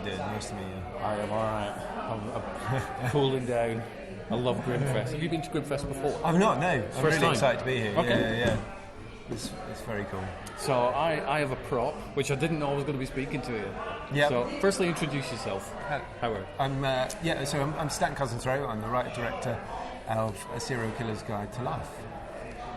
doing? Nice to meet you. I am alright. I'm cooling down. I love Grimmfest. Have you been to Grimmfest before? I've not, no. I'm First really time? excited to be here. Okay. Yeah. It's very cool. So I have a prop, which I didn't know I was going to be speaking to you. Yeah. So firstly, introduce yourself. Howard. I'm Staten Cousins-Roe. I'm the writer-director of A Serial Killer's Guide to Life.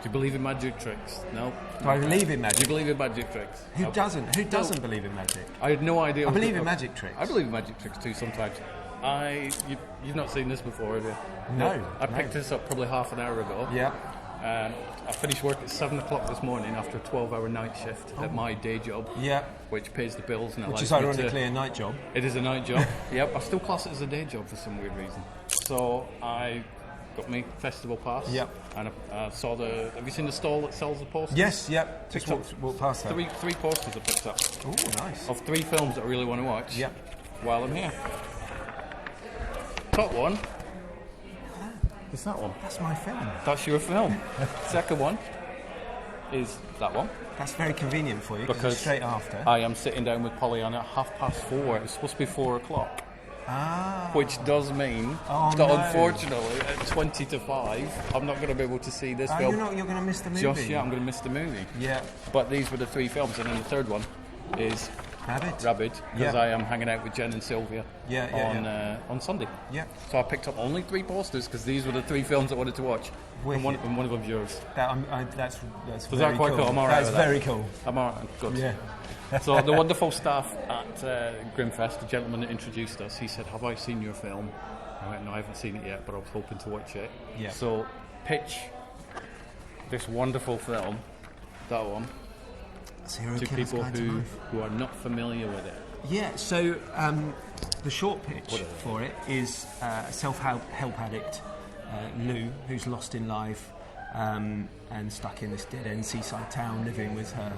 Do you believe in magic tricks? No. Do I believe in Do magic? you believe in magic tricks? Who doesn't? Who doesn't believe in magic? I had no idea. I believe in magic tricks. I believe in magic tricks too sometimes. You've not seen this before, have you? No. I picked this up probably half an hour ago. Yeah. And I finished work at 7 o'clock this morning after a 12-hour night shift at my day job. Yeah. Which pays the bills and Which is allows me ironically a night job. It is a night job. Yep. I still class it as a day job for some weird reason. So I got my festival pass. Yep. And I saw the. Have you seen the stall that sells the posters? Yes. Yep. Just walk past that. Three posters I picked up. Oh, nice. Of 3 films that I really want to watch. Yep. While I'm here. Top one. It's that one. That's my film. That's your film. Second one is that one. That's very convenient for you because it's straight after. I am sitting down with Polly on at 4:30. It's supposed to be 4 o'clock. Which does mean that unfortunately at 20 to 5 I'm not going to be able to see this film. You're going to miss the movie. Just I'm going to miss the movie. Yeah. But these were the 3 films, and then the third one is Rabid, because I am hanging out with Jen and Sylvia on Sunday. Yeah. So I picked up only 3 posters because these were the 3 films I wanted to watch. And one of them's yours. That's Was very that quite cool? I'm all right That's with that. very cool. I'm all right. Good. Yeah. So the wonderful staff at Grimmfest, the gentleman that introduced us, he said, "Have I seen your film?" I went, "No, I haven't seen it yet, but I was hoping to watch it." Yeah. So pitch this wonderful film, that one, to people who are not familiar with it. Yeah, so the short pitch for it is a self-help addict, Lou, who's lost in life and stuck in this dead-end seaside town living with her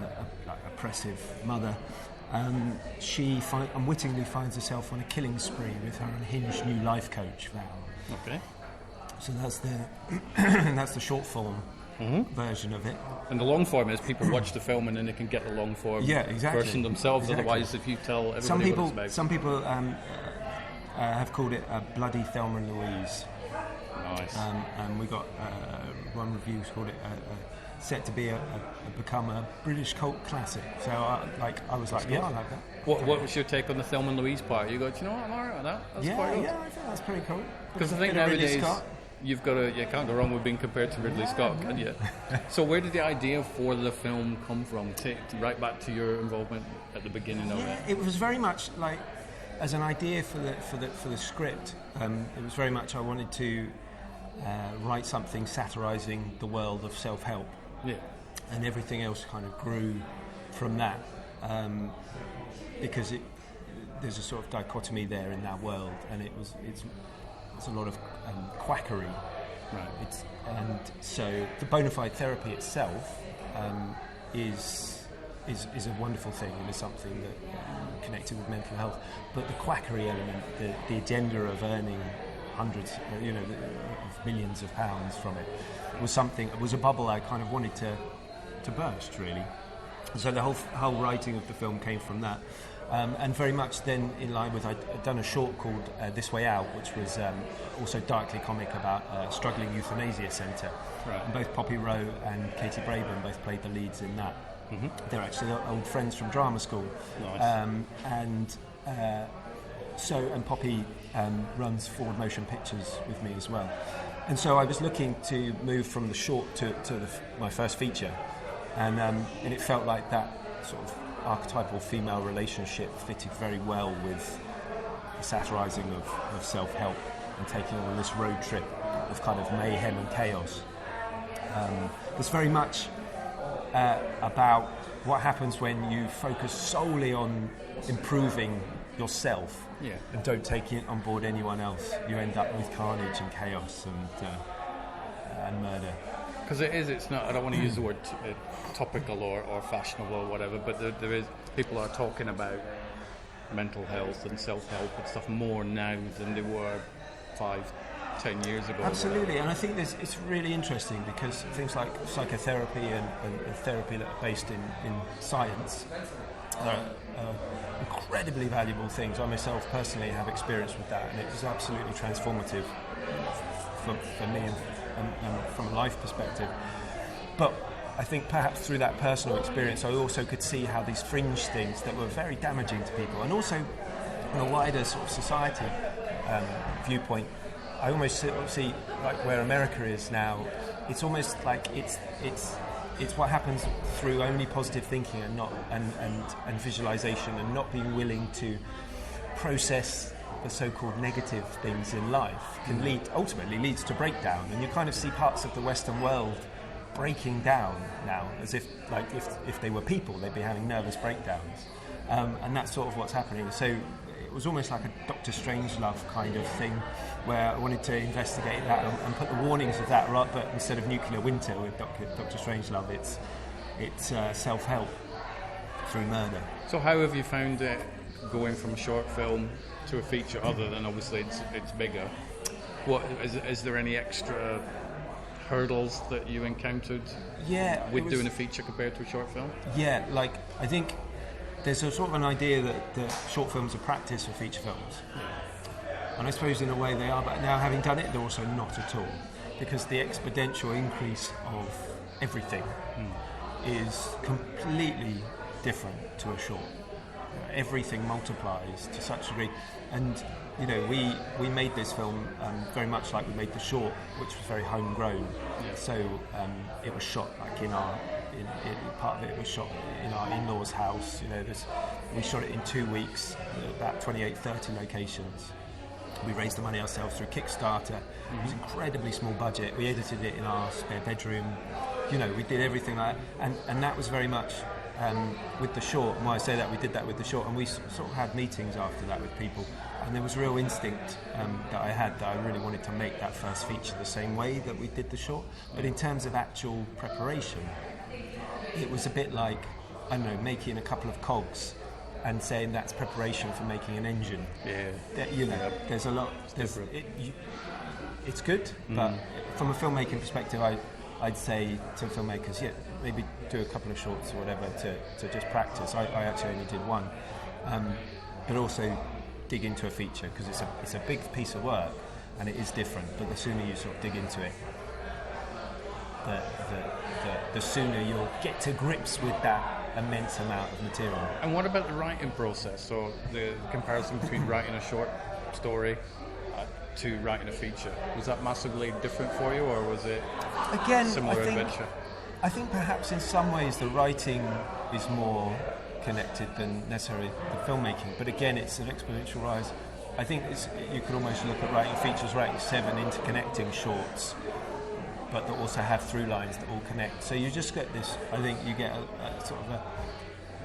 oppressive mother. She unwittingly finds herself on a killing spree with her unhinged new life coach, Val. Okay. So that's the short form version of it. And the long form is people watch the film and then they can get the long form version themselves. Exactly. Otherwise, if you tell everybody what it's about. Some people have called it a bloody Thelma and Louise. Nice. And we got one review called it set to be become a British cult classic. So I was like, I like that. What was your take on the Thelma and Louise part? You go, do you know what, I'm alright with that. That's quite good. Yeah, I think that's pretty cool. Because I think nowadays you can't go wrong with being compared to Ridley Scott, can you? So where did the idea for the film come from? Right back to your involvement at the beginning of it. It was very much like as an idea for the script. It was very much I wanted to write something satirising the world of self-help. Yeah. And everything else kind of grew from that, because there's a sort of dichotomy there in that world, and it's a lot of quackery, right? And so the bona fide therapy itself is a wonderful thing and is something that connected with mental health, but the quackery element, the agenda of earning hundreds, of millions of pounds from it, was a bubble I kind of wanted to burst, really. So the whole writing of the film came from that, and very much then in line with I'd done a short called This Way Out, which was also darkly comic about a struggling euthanasia centre. Right. And both Poppy Rowe and Katie Braben both played the leads in that. Mm-hmm. They're actually old friends from drama school. Nice. And Poppy runs Forward Motion Pictures with me as well. And so I was looking to move from the short to my first feature, and it felt like that sort of archetypal female relationship fitted very well with the satirising of self-help and taking on this road trip of kind of mayhem and chaos. It's very much about what happens when you focus solely on improving yourself and don't take on board anyone else. You end up with carnage and chaos and murder. Because it's not, I don't want to use the word topical or fashionable or whatever, but there is, people are talking about mental health and self-help and stuff more now than they were 5-10 years ago. Absolutely, and I think it's really interesting because things like psychotherapy and therapy that are based in science incredibly valuable things. I myself personally have experience with that, and it was absolutely transformative for me and from a life perspective. But I think perhaps through that personal experience, I also could see how these fringe things that were very damaging to people, and also on a wider sort of society viewpoint, I almost see like where America is now. It's almost like it's what happens through only positive thinking and not and visualization, and not being willing to process the so-called negative things in life can ultimately leads to breakdown. And you kind of see parts of the Western world breaking down now, as if they were people, they'd be having nervous breakdowns, and that's sort of what's happening. So it was almost like a Dr. Strangelove kind of thing, where I wanted to investigate that and put the warnings of that, right? But instead of nuclear winter with Dr. Strangelove, it's self-help through murder. So how have you found it going from a short film to a feature, other than obviously it's bigger? What is there any extra hurdles that you encountered with doing a feature compared to a short film? Yeah, like I think there's a sort of an idea that short films are practice for feature films. And I suppose in a way they are, but now having done it, they're also not at all. Because the exponential increase of everything is completely different to a short. Everything multiplies to such a degree. And, you know, we made this film very much like we made the short, which was very homegrown. Yeah. So it was shot like part of it was shot in our in-laws' house. You know, we shot it in 2 weeks, about 28-30 locations. We raised the money ourselves through Kickstarter. It was an incredibly small budget. We edited it in our spare bedroom. You know, we did everything like that. And that was very much with the short. And why I say that, we did that with the short. And we sort of had meetings after that with people. And there was real instinct that I had that I really wanted to make that first feature the same way that we did the short. But in terms of actual preparation, it was a bit like, I don't know, making a couple of cogs and saying that's preparation for making an engine. Yeah. You know, there's a lot. It's good, but from a filmmaking perspective, I'd say to filmmakers, maybe do a couple of shorts or whatever to just practice. I actually only did one, but also dig into a feature, because it's a big piece of work and it is different. But the sooner you sort of dig into it, the sooner you'll get to grips with that immense amount of material. And what about the writing process? So the comparison between writing a short story to writing a feature, was that massively different for you, or was it similar adventure? I think perhaps in some ways the writing is more connected than necessarily the filmmaking, but again it's an exponential rise. I think you could almost look at writing features, writing 7 interconnecting shorts, but that also have through lines that all connect. So you just get this, I think you get a sort of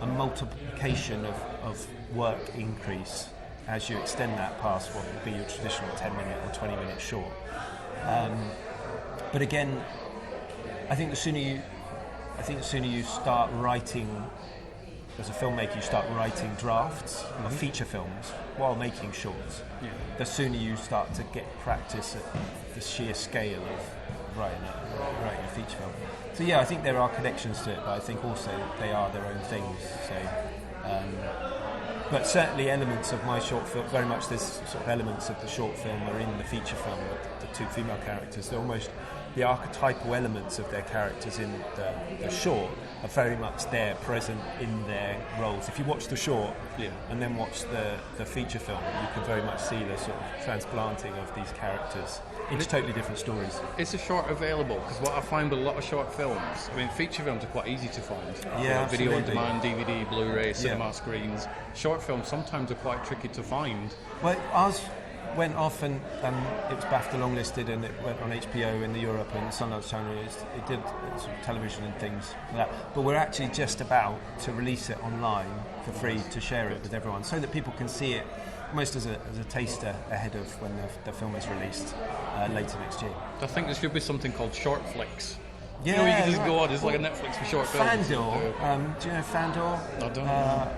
a multiplication of work increase as you extend that past what would be your traditional 10-minute or 20-minute short. But again, I think the sooner you start writing, as a filmmaker, you start writing drafts of feature films while making shorts. Yeah. The sooner you start to get practice at the sheer scale of writing a feature film. So I think there are connections to it, but I think also they are their own things. So, but certainly elements of my short film, very much there's sort of elements of the short film are in the feature film. The 2 female characters, they're almost the archetypal elements of their characters in the short are very much there, present in their roles. If you watch the short and then watch the feature film, you can very much see the sort of transplanting of these characters into totally different stories. Is the short available? Because what I find with a lot of short films, I mean, feature films are quite easy to find. Yeah, video on demand, DVD, Blu-ray, cinema screens. Short films sometimes are quite tricky to find. Well, ours went off and it was BAFTA longlisted, and it went on HBO in the Europe and Sunrise Channel. It did sort of television and things like that. But we're actually just about to release it online for free to share it with everyone, so that people can see it almost as a taster ahead of when the film is released later next year. I think there should be something called short flicks. Yeah, you know, you can just go on. It's like a Netflix for short films. Fandor. Do you know Fandor? I don't know.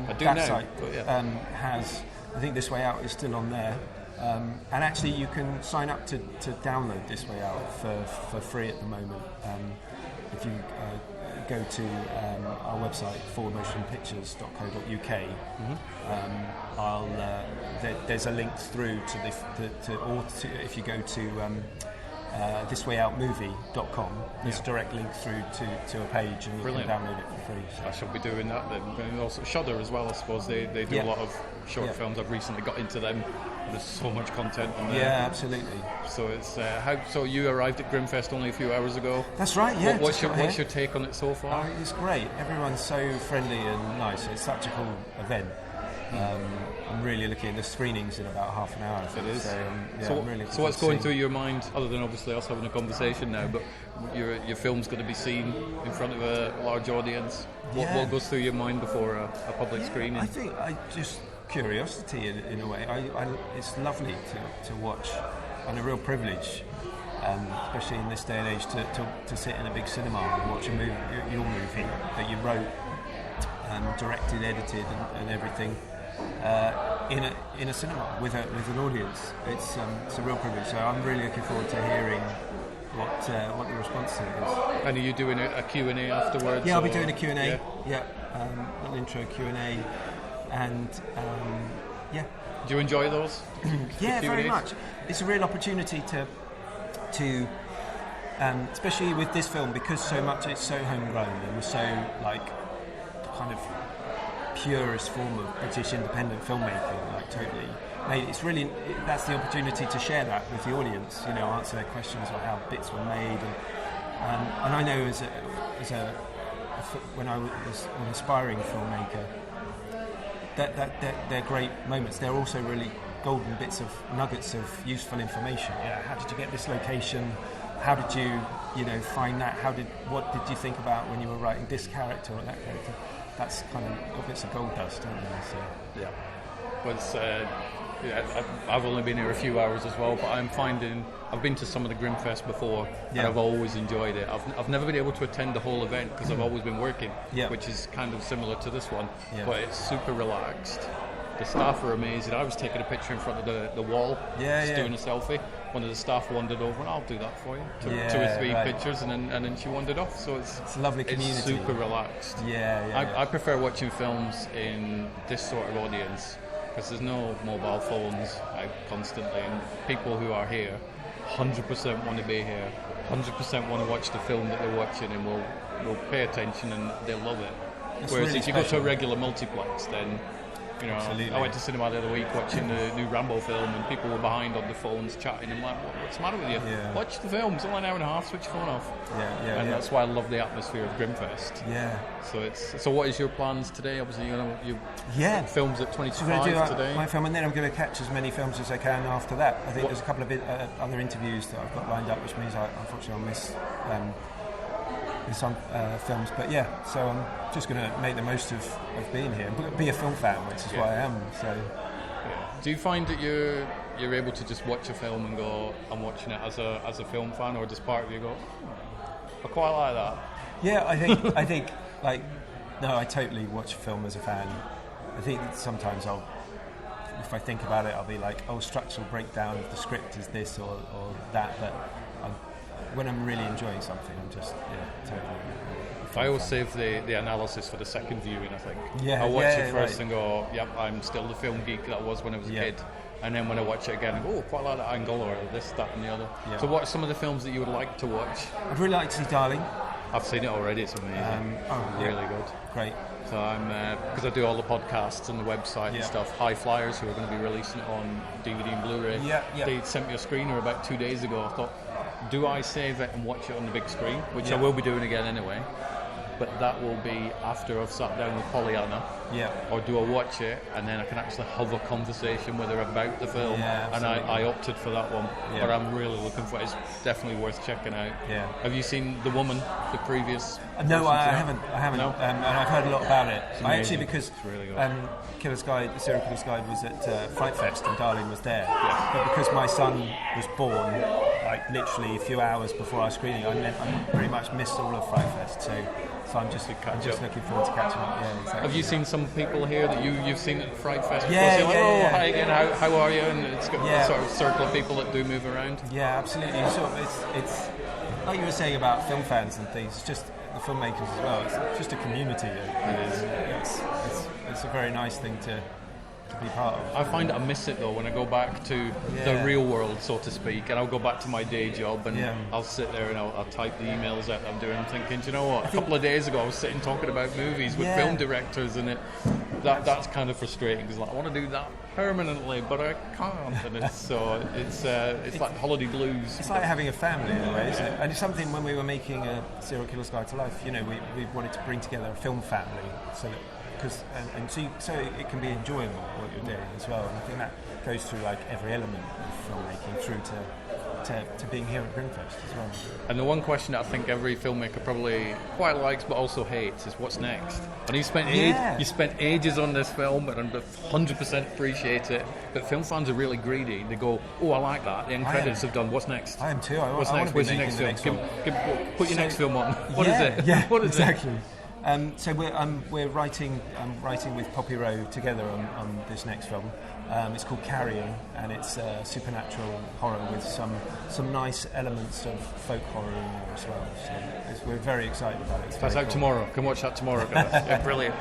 I do now. Site, has, I think This Way Out is still on there. And actually you can sign up to download This Way Out for free at the moment. If you go to our website, forwardmotionpictures.co.uk, there's a link through to if you go to thiswayoutmovie.com, there's a direct link through to a page, and you Brilliant. can download it for free. So. I shall be doing that then. And also Shudder as well, I suppose. They do a lot of short films. I've recently got into them. There's so much content on there. Yeah, absolutely. So it's so you arrived at Grimmfest only a few hours ago. That's right. Yeah. What's your take on it so far? It's great. Everyone's so friendly and nice. It's such a cool event. I'm really looking at the screenings in about half an hour. It is. So I'm really so what's going through your mind, other than obviously us having a conversation now, but your film's going to be seen in front of a large audience. What goes through your mind before a public screening? I think just curiosity in a way. It's lovely to watch, and a real privilege, especially in this day and age, to sit in a big cinema and watch your movie that you wrote, directed, edited, and everything. In a cinema with an audience, it's a real privilege. So I'm really looking forward to hearing what the response to it is. And are you doing a Q&A afterwards? Yeah, I'll be doing a Q&A. Yeah, an intro Q&A, and yeah. Do you enjoy those? Yeah, very much. It's a real opportunity to especially with this film, because so much it's so homegrown and so like kind of purest form of British independent filmmaking, like totally. That's the opportunity to share that with the audience. Answer their questions on how bits were made, and I know when I was an aspiring filmmaker, that they're great moments. They're also really golden bits of nuggets of useful information. How did you get this location? How did you find that? What did you think about when you were writing this character or that character? That's kind of bits of gold dust, don't they? So. Yeah. But I've only been here a few hours as well, but I'm finding I've been to some of the Grimmfest before, and I've always enjoyed it. I've never been able to attend the whole event because I've always been working, which is kind of similar to this one. But it's super relaxed. The staff are amazing. I was taking a picture in front of the wall, doing a selfie. One of the staff wandered over, and I'll do that for you. Two or three pictures, and then she wandered off. So it's a lovely community. It's super relaxed. I prefer watching films in this sort of audience because there's no mobile phones out constantly, and people who are here 100% want to be here, 100% want to watch the film that they're watching, and will pay attention and they'll love it. That's Whereas really if you go to a regular multiplex, then Absolutely. I went to cinema the other week watching the new Rambo film, and people were behind on the phones chatting. I'm like, what's the matter with you? Watch the film. It's only an hour and a half. Switch your phone off. And that's why I love the atmosphere of Grimmfest. So what is your plans today? Obviously, you films at 25 today. My film, and then I'm going to catch as many films as I can after that. I think there's a couple of other interviews that I've got lined up, which means unfortunately I'll miss some films, but so I'm just going to make the most of being here and be a film fan, which is what I am. So, do you find that you're able to just watch a film and go, I'm watching it as a film fan, or does part of you go, I quite like that? Yeah, I think I totally watch a film as a fan. I think that sometimes if I think about it, I'll be like, structural breakdown of the script is this or that, but when I'm really enjoying something, I'm just totally. I always save the analysis for the second viewing. I think I'll watch it first and go, I'm still the film geek that I was when I was a kid. And then when I watch it again, I go, quite like that angle, or this, that, and the other. So, what are some of the films that you would like to watch? I'd really like to see Darling. I've seen it already. It's amazing. Really good. Great. So I'm because I do all the podcasts and the website and stuff. High Flyers, who are going to be releasing it on DVD and Blu-ray. They sent me a screener about 2 days ago. I thought, do I save it and watch it on the big screen, which I will be doing again anyway, but that will be after I've sat down with Pollyanna, or do I watch it and then I can actually have a conversation with her about the film, and I opted for that one, but I'm really looking for it. It's definitely worth checking out. Have you seen The Woman, the previous? No, I haven't, No? and I've heard a lot about it. I actually, because really good. The Serial Killer's Guide was at Fright Fest and Darling was there, but because my son was born literally a few hours before our screening, I pretty much missed all of Fright Fest, so I'm just looking forward to catching up. Exactly. Have you seen some people here that you've seen at Fright Fest? Hi again, how are you? And it's got a sort of circle of people that do move around. Yeah, absolutely. It's like you were saying about film fans and things. It's just the filmmakers as well. It's just a community. It is. It's a very nice thing to be part of. I find I miss it though when I go back to the real world, so to speak, and I'll go back to my day job and I'll sit there and I'll type the emails that I'm doing. I'm thinking, do you know what? A couple of days ago I was sitting talking about movies with film directors, and that's kind of frustrating because I want to do that permanently, but I can't. And it's like holiday blues. It's like having a family in a way, isn't it? And it's something when we were making a Serial Killer's Guide to Life, we wanted to bring together a film family so that. So it can be enjoyable what you're doing as well, and I think that goes through like every element of filmmaking, through to being here at Grimmfest as well. And the one question that I think every filmmaker probably quite likes but also hates is what's next. And you spent ages on this film, and I 100% appreciate it. But film fans are really greedy. They go, "Oh, I like that. The end credits have done. What's next?" I am too. What's next? Where's your next film? Put your next film on. What is it? Yeah, what is exactly. So we're writing with Poppy Rowe together on this next film. It's called Carrying, and it's supernatural horror with some nice elements of folk horror in there as well. So we're very excited about it. That's out tomorrow. Can watch that tomorrow, guys. Yeah, brilliant.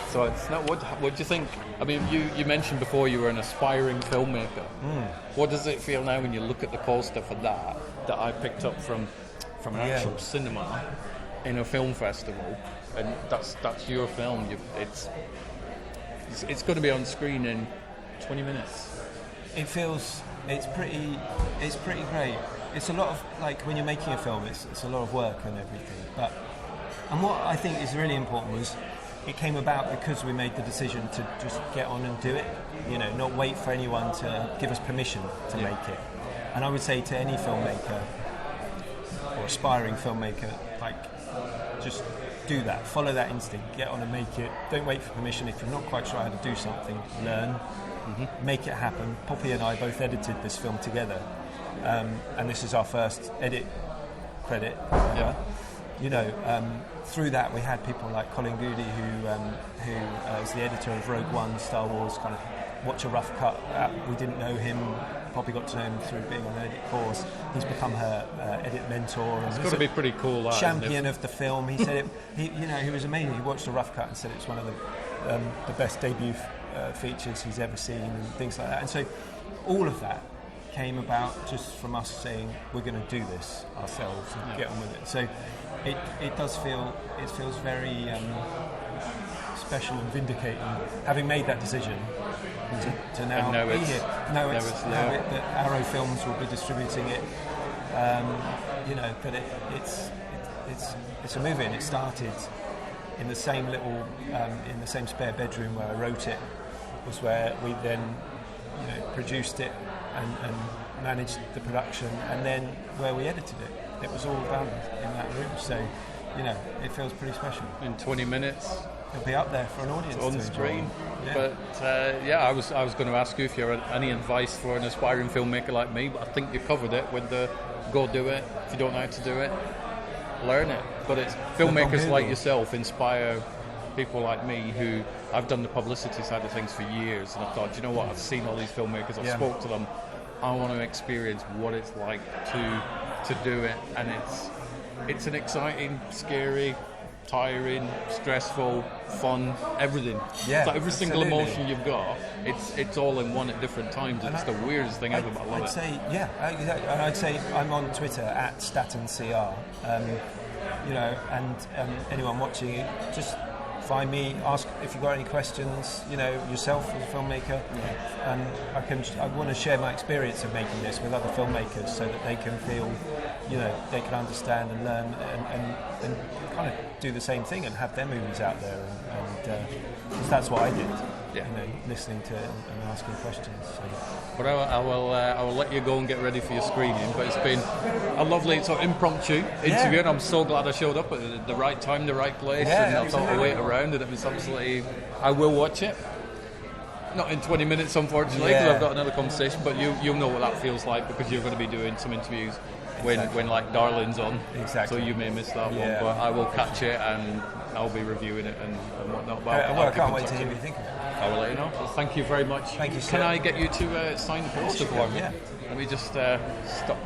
So it's not, what do you think? I mean, you mentioned before you were an aspiring filmmaker. What does it feel now when you look at the poster for that I picked up from an actual cinema in a film festival, and that's your film? It's going to be on screen in 20 minutes. It's pretty great. It's a lot of, like, when you're making a film, it's a lot of work and everything. And what I think is really important was it came about because we made the decision to just get on and do it. Not wait for anyone to give us permission to make it. And I would say to any filmmaker or aspiring filmmaker, like, just do that. Follow that instinct. Get on and make it. Don't wait for permission. If you're not quite sure how to do something, learn. Make it happen. Poppy and I both edited this film together, and this is our first edit credit ever. Through that we had people like Colin Goody, who is the editor of Rogue One, Star Wars, kind of watch a rough cut. We didn't know him. Poppy got to know him through being on the edit course. He's become her edit mentor. It's got to be pretty cool. Champion of the film. He said he was amazing. He watched a rough cut and said it's one of the best debut features he's ever seen, and things like that. And so all of that came about just from us saying we're going to do this ourselves and get on with it. So it feels very special and vindicating, having made that decision to now be here. That Arrow Films will be distributing it. But it's a movie, and it started in the same little in the same spare bedroom where I wrote it. Was where we then produced it and managed the production, and then where we edited it. It was all done in that room. So it feels pretty special. In 20 minutes. It'll be up there for an audience on screen. But I was going to ask you if you had any advice for an aspiring filmmaker like me, but I think you covered it with the go do it. If you don't know how to do it, learn it. But it's filmmakers like yourself inspire people like me who I've done the publicity side of things for years, and I thought, you know what, I've seen all these filmmakers, I've spoke to them, I want to experience what it's like to do it, and it's an exciting, scary, tiring, stressful, fun, everything. Yeah, so every single emotion you've got, it's all in one at different times. It's the weirdest thing ever, but I love it. I'd say I'm on Twitter at StatenCR, and anyone watching it, just find me, ask if you've got any questions, yourself as a filmmaker. I want to share my experience of making this with other filmmakers so that they can feel, they can understand and learn and kind of do the same thing and have their movies out there. And 'cause that's what I did, listening to it and asking questions. So. But I will let you go and get ready for your screening. But it's been a lovely sort of impromptu interview, and I'm so glad I showed up at the right time, the right place, and I thought I'd wait around, and it was absolutely. I will watch it. Not in 20 minutes, unfortunately, because I've got another conversation. But you'll know what that feels like because you're going to be doing some interviews when like Darlin's on. Exactly. So you may miss that one, but I will catch it and I'll be reviewing it and whatnot. I can't wait to hear what you think of it. I will let you know. Well, thank you very much. Thank you, sir. Can I get you to sign the poster for me? Yeah. Let me just stop